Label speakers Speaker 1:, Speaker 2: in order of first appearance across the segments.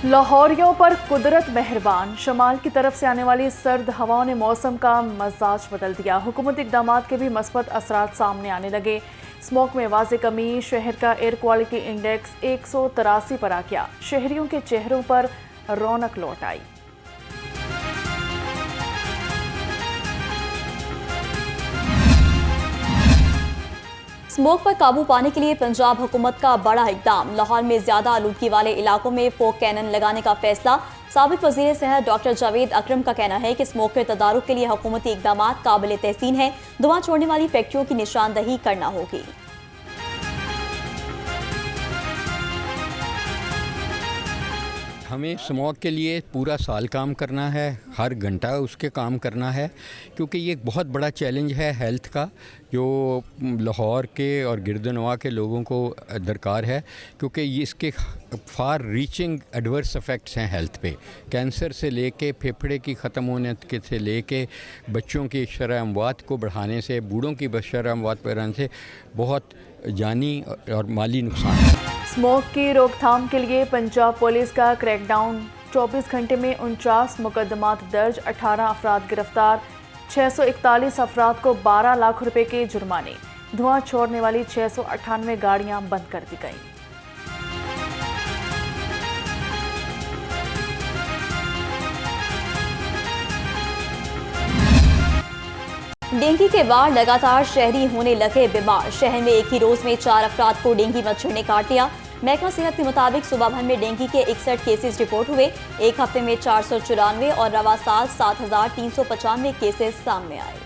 Speaker 1: लाहौरियों पर कुदरत मेहरबान। शमाल की तरफ से आने वाली सर्द हवाओं ने मौसम का मजाज बदल दिया। हुकूमती इक़दामात के भी मस्बत असरात सामने आने लगे। स्मोक में वाज़े कमी। शहर का एयर क्वालिटी इंडेक्स 183 पर आ गया। शहरियों के चेहरों पर रौनक लौट आई।
Speaker 2: स्मोक पर काबू पाने के लिए पंजाब हुकूमत का बड़ा इकदाम। लाहौर में ज्यादा आलूदगी वाले इलाकों में फोक कैनन लगाने का फैसला। साबिक वज़ीर सेहत डॉक्टर जावेद अकरम का कहना है कि स्मोक के तदारुक के लिए हुकूमती इकदाम काबिल तहसीन है। धुआं छोड़ने वाली फैक्ट्रियों की निशानदही करना होगी।
Speaker 3: हमें स्मॉग के लिए पूरा साल काम करना है, हर घंटा उसके काम करना है, क्योंकि ये एक बहुत बड़ा चैलेंज है हेल्थ का, जो लाहौर के और गिरदनवा के लोगों को दरकार है, क्योंकि ये इसके फार रीचिंग एडवर्स इफ़ेक्ट्स हैं हेल्थ पे। कैंसर से लेके फेफड़े की ख़त्म होने के से लेके बच्चों की शरह अमवात को बढ़ाने से, बूढ़ों की शरह अमवात बढ़ाने से बहुत जानी और माली नुकसान है।
Speaker 1: स्मोक की रोकथाम के लिए पंजाब पुलिस का क्रैकडाउन। 24 घंटे में 49 मुकदमात दर्ज, 18 अफराद गिरफ्तार, 641 अफराद को 12 लाख रुपए के जुर्माने। धुआं छोड़ने वाली 698 गाड़ियां बंद कर दी गईं।
Speaker 2: डेंगू के बाद लगातार शहरी होने लगे बीमार। शहर में एक ही रोज में 4 अफराद को डेंगू मच्छर ने काट लिया। महकमा सेहत के मुताबिक सुबह भर में डेंगू के 61 केसेस रिपोर्ट हुए। एक हफ्ते में 494 और रवा साल 7395 केसेस सामने आए।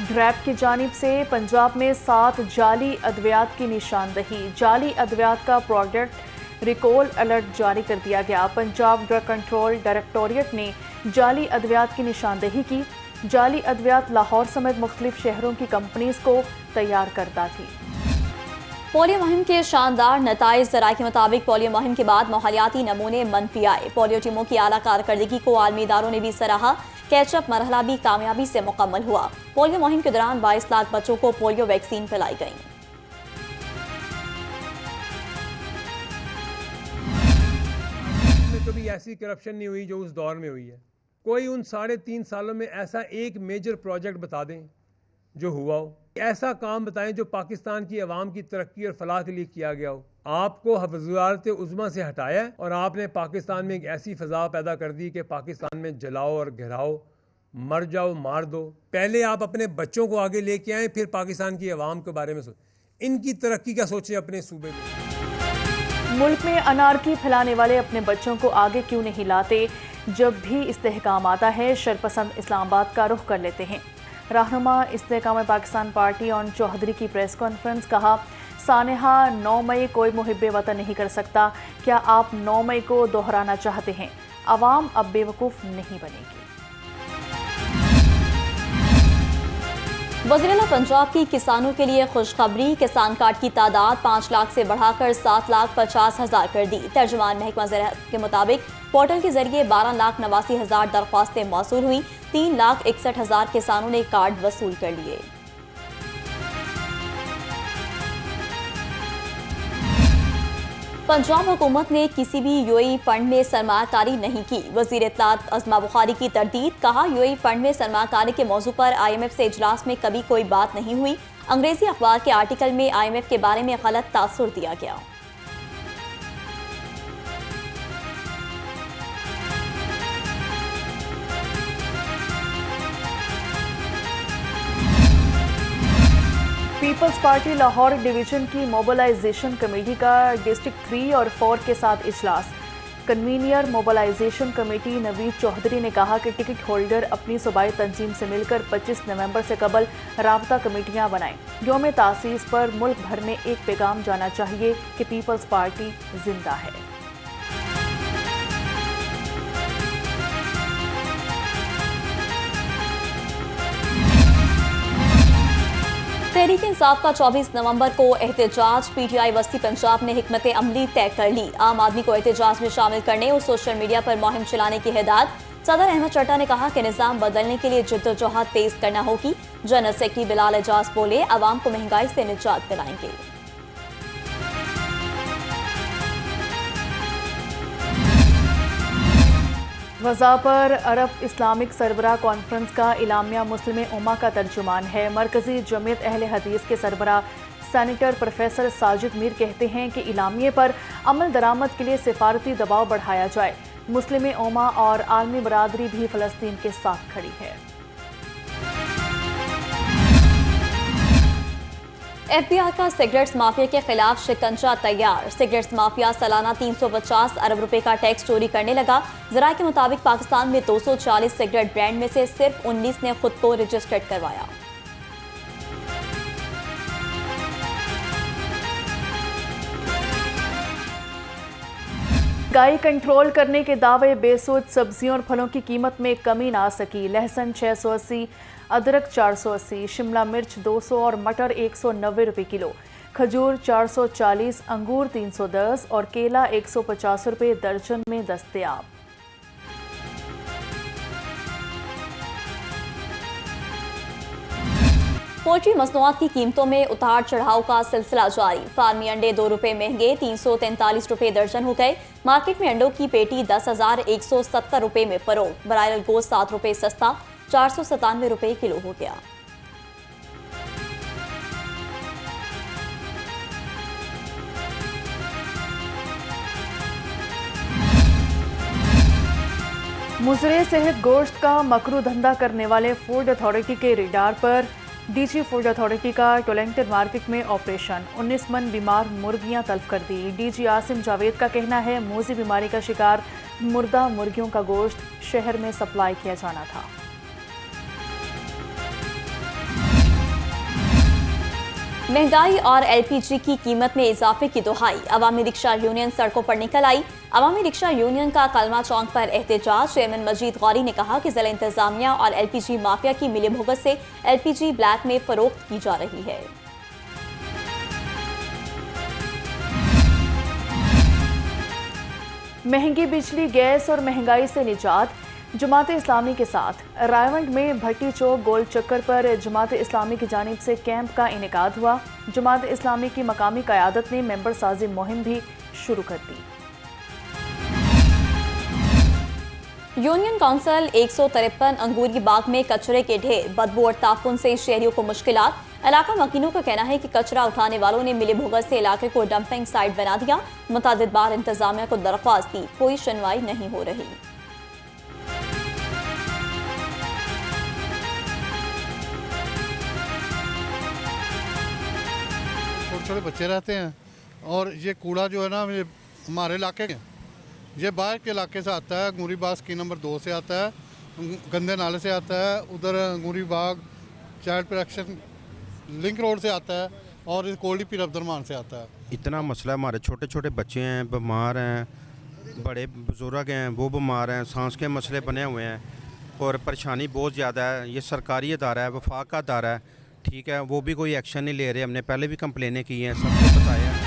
Speaker 1: ड्रैप की जानिब से पंजाब में 7 जाली अद्वियात की निशानदही। जाली अद्वियात का प्रोडक्ट रिकॉल अलर्ट जारी कर दिया गया। पंजाब ड्रग कंट्रोल डायरेक्टोरेट ने जाली अद्वियात की निशानदही की। जाली अद्वियात लाहौर समेत मुख्तलिफ शहरों की कंपनीज को तैयार करता थी।
Speaker 2: पोलियो मुहिम के शानदार नताइज। ज़राए के मुताबिक पोलियो मुहिम के बाद माहौलियाती नमूने मनफी आए। पोलियो टीमों की आला कारकर्दगी को आलमी इदारों ने भी सराहा। कैचअप मरहला भी कामयाबी से मुकम्मल हुआ। पोलियो मुहिम के दौरान 22 लाख बच्चों को पोलियो वैक्सीन पिलाई गई।
Speaker 4: कभी ऐसी करप्शन नहीं हुई जो उस दौर में हुई है। कोई उन 3.5 सालों में ऐसा एक मेजर प्रोजेक्ट बता दें जो हुआ हो। ऐसा काम बताएं जो पाकिस्तान की आवाम की तरक्की और फलाह के लिए किया गया हो। आपको वज़ारत उज़्मा से हटाया और आपने पाकिस्तान में एक ऐसी फ़ज़ा पैदा कर दी कि पाकिस्तान में जलाओ और घिराओ, मर जाओ, मार दो। पहले आप अपने बच्चों को आगे लेके आए, फिर पाकिस्तान की आवाम के बारे में सोचें। इनकी तरक्की का सोचें अपने सूबे में।
Speaker 1: मुल्क में अनारकी फैलाने वाले अपने बच्चों को आगे क्यों नहीं लाते? जब भी इस्तेहकाम आता है शरपसंद इस्लामाबाद का रुख कर लेते हैं। रहनुमा इस्तेहकाम पाकिस्तान पार्टी ऑन चौधरी की प्रेस कॉन्फ्रेंस। कहा, सानेहा 9 मई कोई मुहिब्बे वतन नहीं कर सकता। क्या आप 9 मई को दोहराना चाहते हैं? अवाम अब बेवकूफ़ नहीं बनेगी।
Speaker 2: वज़ीर-ए-आला पंजाब की किसानों के लिए खुशखबरी। किसान कार्ड की तादाद 5 लाख से बढ़ाकर 7,50,000 कर दी। तर्जुमान महकमा ज़राअत के मुताबिक पोर्टल के जरिए 12,89,000 दरख्वास्तें मौसूल हुई। 3,61,000 किसानों ने कार्ड वसूल कर लिए। पंजाब हुकूमत ने किसी भी यूएई फंड में सरमाकारी नहीं की। वज़ीर इत्तलात अज़मा बुखारी की तरदीद। कहा, यूएई फंड में सरमाकारी के मौजू पर IMF से इजलास में कभी कोई बात नहीं हुई। अंग्रेजी अखबार के आर्टिकल में IMF के बारे में गलत तासुर दिया गया।
Speaker 1: पीपल्स पार्टी लाहौर डिवीजन की मोबिलाइजेशन कमेटी का डिस्ट्रिक्ट 3 और 4 के साथ इजलास। Convener mobilisation committee Naveed Chaudhry ने कहा कि टिकट होल्डर अपनी सूबाई तंजीम से मिलकर 25 नवंबर से कबल राबता कमेटियां बनाएं। यौम तासीस पर मुल्क भर में एक पैगाम जाना चाहिए कि पीपल्स पार्टी जिंदा है।
Speaker 2: तहरीक इंसाफ का 24 नवंबर को एहतजाज। PTI वस्ती पंजाब ने हिकमत अमली तय कर ली। आम आदमी को एहतजाज में शामिल करने और सोशल मीडिया पर मुहिम चलाने की हिदायत। सदर अहमद चट्टा ने कहा कि निजाम बदलने के लिए जिद्दोजहद तेज करना होगी। जनरल सेक्रेटरी बिलाल एजाज बोले, अवाम को महंगाई से निजात दिलाएंगे।
Speaker 1: वज़ा पर अरब इस्लामिक सरबराह कॉन्फ्रेंस का इलामिया मुस्लिम उम्मा का तर्जुमान है। मरकजी जमीयत अहले हदीस के सरबराह सेनेटर प्रोफेसर साजिद मीर कहते हैं कि इलामिये पर अमल दरामद के लिए सिफारती दबाव बढ़ाया जाए। मुस्लिम उम्मा और आलमी बरादरी भी फ़लस्तीन के साथ खड़ी है।
Speaker 2: FBI का सिगरेट्स माफिया के खिलाफ शिकंजा तैयार। सिगरेट्स माफिया सालाना 350 अरब रुपए का टैक्स चोरी करने लगा। जराये के मुताबिक पाकिस्तान में 240 सिगरेट ब्रांड में से सिर्फ 19 ने खुद को रजिस्टर्ड करवाया।
Speaker 1: महंगाई कंट्रोल करने के दावे बेसूद। सब्जियों और फलों की कीमत में कमी ना सकी। लहसुन 680, अदरक 480, शिमला मिर्च 200 और मटर 190 रुपये किलो। खजूर 440, अंगूर 310 और केला 150 रुपये दर्जन में दस्तयाब।
Speaker 2: पोल्ट्री मसनूआत की कीमतों में उतार चढ़ाव का सिलसिला जारी। फार्मी अंडे 2 रुपये महंगे 343 रुपये दर्जन हो गए। मार्केट में अंडों की पेटी 10,170 रुपये में फरोख्त। ब्रायलर गोश्त 7 रुपये सस्ता 497 रुपये किलो हो गया।
Speaker 1: मुजरे सेहत गोश्त का मकरू धंधा करने वाले फूड अथॉरिटी के रेडार पर। डीजी फूड अथॉरिटी का टोलेंगटन मार्केट में ऑपरेशन। 19 मन बीमार मुर्गियां तल्फ कर दी। डीजी आसिम जावेद का कहना है, मोज़ी बीमारी का शिकार मुर्दा मुर्गियों का गोश्त शहर में सप्लाई किया जाना था।
Speaker 2: महंगाई और LPG की कीमत में इजाफे की दुहाई। अवामी रिक्शा यूनियन सड़कों पर निकल आई। अवामी रिक्शा यूनियन का कलमा चौक पर एहतजाज। चेयरमैन मजीद गौरी ने कहा कि जिला इंतजामिया और LPG माफिया की मिलीभगत से LPG ब्लैक में फरोख्त की जा रही है।
Speaker 1: महंगी बिजली, गैस और महंगाई से निजात। जमात इस्लामी के साथ रायवंड में भट्टी चौक गोल चक्कर पर जमात इस्लामी की जानिब से कैंप का इनेकाद हुआ। जमात इस्लामी की मकामी क़यादत ने मेंबर साजी मुहिम भी शुरू कर दी।
Speaker 2: यूनियन काउंसिल 153 अंगूरी बाग में कचरे के ढेर, बदबू और ताफुन से शहरियों को मुश्किलात। इलाका मकीनों का कहना है कि कचरा उठाने वालों ने मिलीभगत से इलाके को डंपिंग साइट बना दिया। मुतादिद बार इंतजामिया को दरख्वास्त दी, कोई सुनवाई नहीं हो रही।
Speaker 5: छोटे छोटे बच्चे रहते हैं और ये कूड़ा जो है ना, ये हमारे इलाके के, ये बाहर के इलाके से आता है। अंगूरी बाग स्कीम नंबर 2 से आता है, गंदे नाले से आता है, उधर अंगूरी बाग चाइल्ड प्रोटेक्शन लिंक रोड से आता है और कोल्डी पीर अब्दुलरहमान से आता है।
Speaker 6: इतना मसला है, हमारे छोटे छोटे बच्चे हैं, बीमार हैं, बड़े बुजुर्ग हैं, वो बीमार हैं, सांस के मसले बने हुए हैं और परेशानी बहुत ज़्यादा है। ये सरकारी अदारा है, वफाक का अदारा है, ठीक है, वो भी कोई एक्शन नहीं ले रहे। हमने पहले भी कंप्लेनें की हैं, सबको बताया।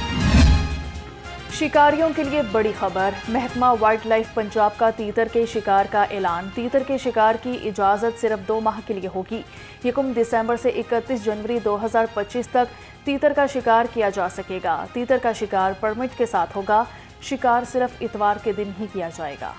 Speaker 1: शिकारियों के लिए बड़ी खबर। महकमा वाइल्ड लाइफ पंजाब का तीतर के शिकार का ऐलान। तीतर के शिकार की इजाज़त सिर्फ 2 माह के लिए होगी। 1 दिसंबर से 31 जनवरी 2025 तक तीतर का शिकार किया जा सकेगा। तीतर का शिकार परमिट के साथ होगा। शिकार सिर्फ इतवार के दिन ही किया जाएगा।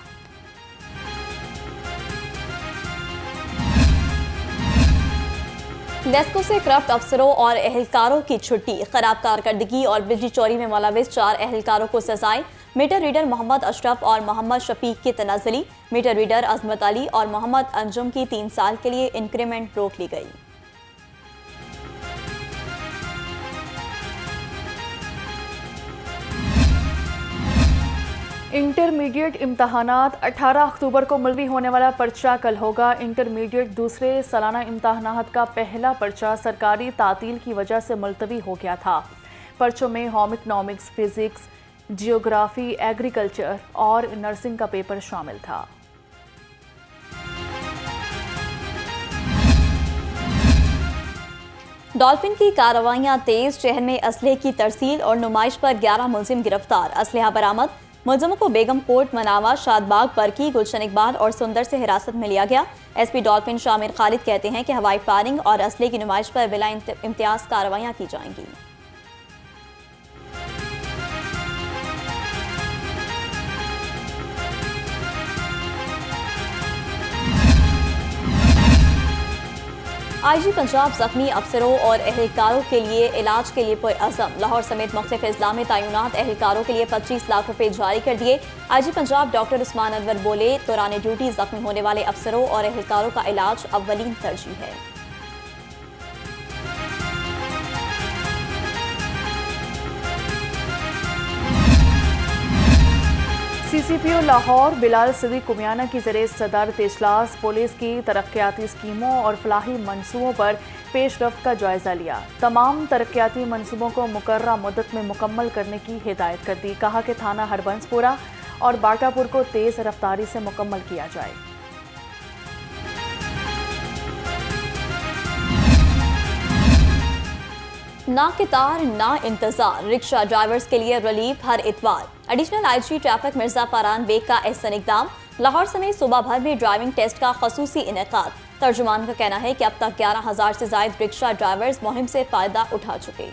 Speaker 2: नेस्को से करप्ट अफसरों और एहलकारों की छुट्टी। खराब कारकर्दगी और बिजली चोरी में मुलविस 4 एहलकारों को सजाएं। मीटर रीडर मोहम्मद अशरफ और मोहम्मद शफीक की तनाज़ुली। मीटर रीडर अजमत अली और मोहम्मद अंजुम की 3 साल के लिए इंक्रीमेंट रोक ली गई।
Speaker 1: इंटरमीडिएट इम्तहानात 18 अक्टूबर को मुलवी होने वाला पर्चा कल होगा। इंटरमीडिएट दूसरे सालाना इम्तहानात का पहला पर्चा सरकारी तातील की वजह से मुलतवी हो गया था। पर्चों में home economics, physics, geography, agriculture और नर्सिंग का पेपर शामिल था।
Speaker 2: डॉल्फिन की कार्रवाइयां तेज। शहर में असलहे की तरसील और नुमाइश पर 11 मुलजिम गिरफ्तार। असलहा बरामद। मुलजमों को बेगम कोट, मनावा, शादबाग, बरकी, गुलशन इकबाल और सुंदर से हिरासत में लिया गया। SP डॉल्फिन शामिर खालिद कहते हैं कि हवाई फायरिंग और असले की नुमाइश पर बिला इम्तियाज कार्रवाइयाँ की जाएंगी। IG पंजाब जख्मी अफसरों और एहलकारों के लिए इलाज के लिए पुरअज़म। लाहौर समेत मुख्तलिफ अजला में तैनात एहलकारों के लिए 25 लाख रुपए जारी कर दिए। IG पंजाब डॉक्टर उस्मान अनवर बोले, दौरान ड्यूटी जख्मी होने वाले अफसरों और एहलकारों का इलाज अव्वलीन तरजीह है।
Speaker 1: CCPO लाहौर बिलाल सिद्दीक कुमियाना की ज़रिए सदारत इजलास पुलिस की तरक्याती स्कीमों और फलाही मनसूबों पर पेशरफ्त का जायज़ा लिया। तमाम तरक्याती मनसूबों को मुकर्ररा मुद्दत में मुकम्मल करने की हिदायत कर दी। कहा कि थाना हरबंसपुरा और बाटापुर को तेज़ रफ्तारी से मुकम्मल किया जाए।
Speaker 2: ना कितार ना इंतजार, रिक्शा ड्राइवर्स के लिए रिलीफ हर इतवार। एडिशनल IG ट्रैफिक मिर्जा पारान बेग का एहसन इकदाम। लाहौर समेत सूबा भर में ड्राइविंग टेस्ट का खसूसी इनेकाद। तर्जुमान का कहना है कि अब तक 11,000 से ज्यादा रिक्शा ड्राइवर्स मुहिम से फायदा उठा चुके।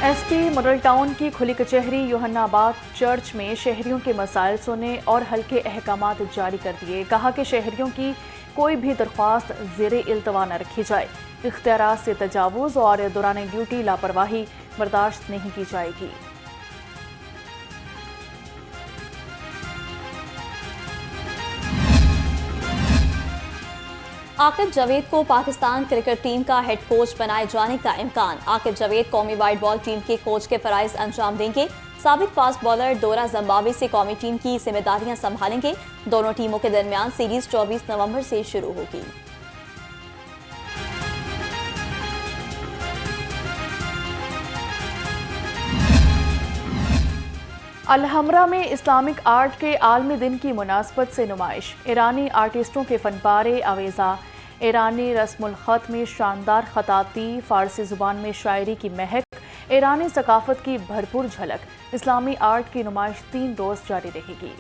Speaker 1: SP मॉडल टाउन की खुली कचहरी यूहन्नाबाद चर्च में शहरियों के मसाइल सुने और हल्के अहकामात जारी कर दिए। कहा कि शहरियों की कोई भी दरख्वास्त ज़ेरे इल्तवा न रखी जाए। इख्तियारात से तजावुज़ और दौरान ड्यूटी लापरवाही बर्दाश्त नहीं की जाएगी।
Speaker 2: आकिब जावेद को पाकिस्तान क्रिकेट टीम का हेड कोच बनाए जाने का इम्कान। आकिब जावेद कौमी वाइट बॉल टीम के कोच के फराइज अंजाम देंगे। साबिक फास्ट बॉलर दौरा जिम्बाब्वे से कौमी टीम की जिम्मेदारियां संभालेंगे। दोनों टीमों के दरमियान सीरीज 24 नवंबर से शुरू होगी।
Speaker 1: अलहमरा में इस्लामिक आर्ट के आलमी दिन की मुनासबत से नुमाइश। ईरानी आर्टिस्टों के फनपारे आवेज़ा। ईरानी रस्मुल ख़त में शानदार ख़ताती, फ़ारसी ज़ुबान में शायरी की महक, ईरानी सकाफ़त की भरपूर झलक। इस्लामी आर्ट की नुमाइश 3 रोज़ जारी रहेगी।